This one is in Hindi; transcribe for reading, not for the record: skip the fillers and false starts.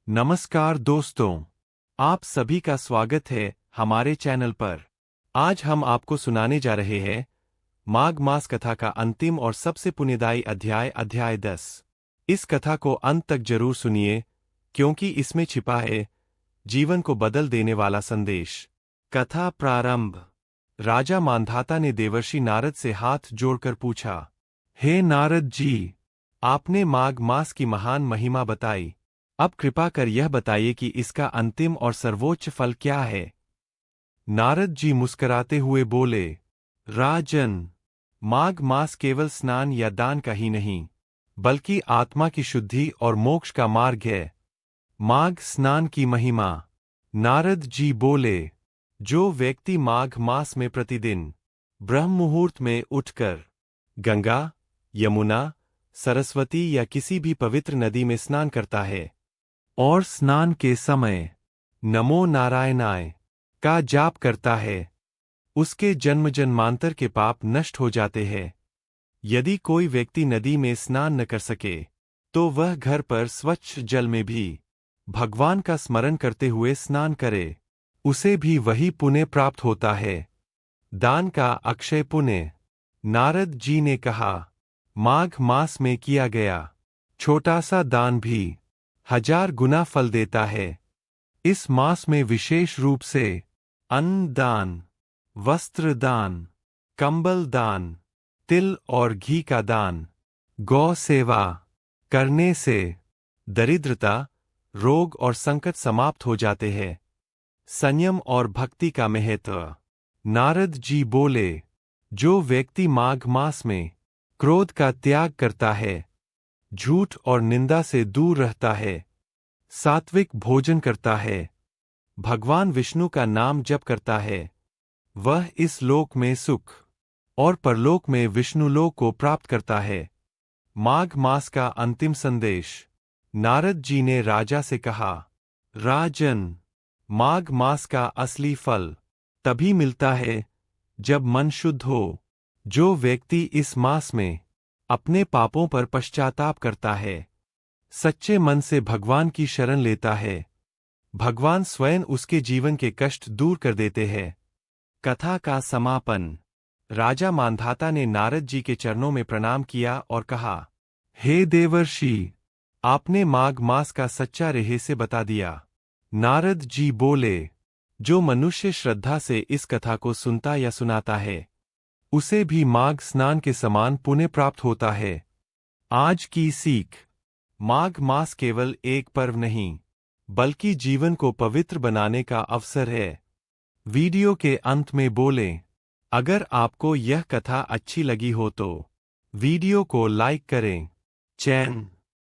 नमस्कार दोस्तों, आप सभी का स्वागत है हमारे चैनल पर। आज हम आपको सुनाने जा रहे हैं माघ मास कथा का अंतिम और सबसे पुण्यदायी अध्याय 10। इस कथा को अंत तक जरूर सुनिए क्योंकि इसमें छिपा है जीवन को बदल देने वाला संदेश। कथा प्रारंभ। राजा मांधाता ने देवर्षि नारद से हाथ जोड़कर पूछा, हे नारद जी, आपने माघ मास की महान महिमा बताई। अब कृपा कर यह बताइए कि इसका अंतिम और सर्वोच्च फल क्या है। नारद जी मुस्कुराते हुए बोले, राजन, माघ मास केवल स्नान या दान का ही नहीं, बल्कि आत्मा की शुद्धि और मोक्ष का मार्ग है। माघ स्नान की महिमा। नारद जी बोले, जो व्यक्ति माघ मास में प्रतिदिन ब्रह्म मुहूर्त में उठकर गंगा, यमुना, सरस्वती या किसी भी पवित्र नदी में स्नान करता है और स्नान के समय नमो नारायणाय का जाप करता है, उसके जन्म जन्मांतर के पाप नष्ट हो जाते हैं। यदि कोई व्यक्ति नदी में स्नान न कर सके तो वह घर पर स्वच्छ जल में भी भगवान का स्मरण करते हुए स्नान करे, उसे भी वही पुण्य प्राप्त होता है। दान का अक्षय पुण्य। नारद जी ने कहा, माघ मास में किया गया छोटा सा दान भी 1000 गुना फल देता है। इस मास में विशेष रूप से अन्न दान, वस्त्र दान, कंबल दान, तिल और घी का दान, गौ सेवा करने से दरिद्रता, रोग और संकट समाप्त हो जाते हैं। संयम और भक्ति का महत्व। नारद जी बोले, जो व्यक्ति माघ मास में क्रोध का त्याग करता है, झूठ और निंदा से दूर रहता है, सात्विक भोजन करता है, भगवान विष्णु का नाम जप करता है, वह इस लोक में सुख और परलोक में विष्णु लोक को प्राप्त करता है। माघ मास का अंतिम संदेश। नारद जी ने राजा से कहा, राजन, माघ मास का असली फल तभी मिलता है जब मन शुद्ध हो। जो व्यक्ति इस मास में अपने पापों पर पश्चाताप करता है, सच्चे मन से भगवान की शरण लेता है, भगवान स्वयं उसके जीवन के कष्ट दूर कर देते हैं। कथा का समापन। राजा मांधाता ने नारद जी के चरणों में प्रणाम किया और कहा, हे देवर्षि, आपने माघ मास का सच्चा रहस्य बता दिया। नारद जी बोले, जो मनुष्य श्रद्धा से इस कथा को सुनता या सुनाता है, उसे भी माघ स्नान के समान पुण्य प्राप्त होता है। आज की सीख। माघ मास केवल एक पर्व नहीं, बल्कि जीवन को पवित्र बनाने का अवसर है। वीडियो के अंत में बोलें, अगर आपको यह कथा अच्छी लगी हो तो वीडियो को लाइक करें, चैनल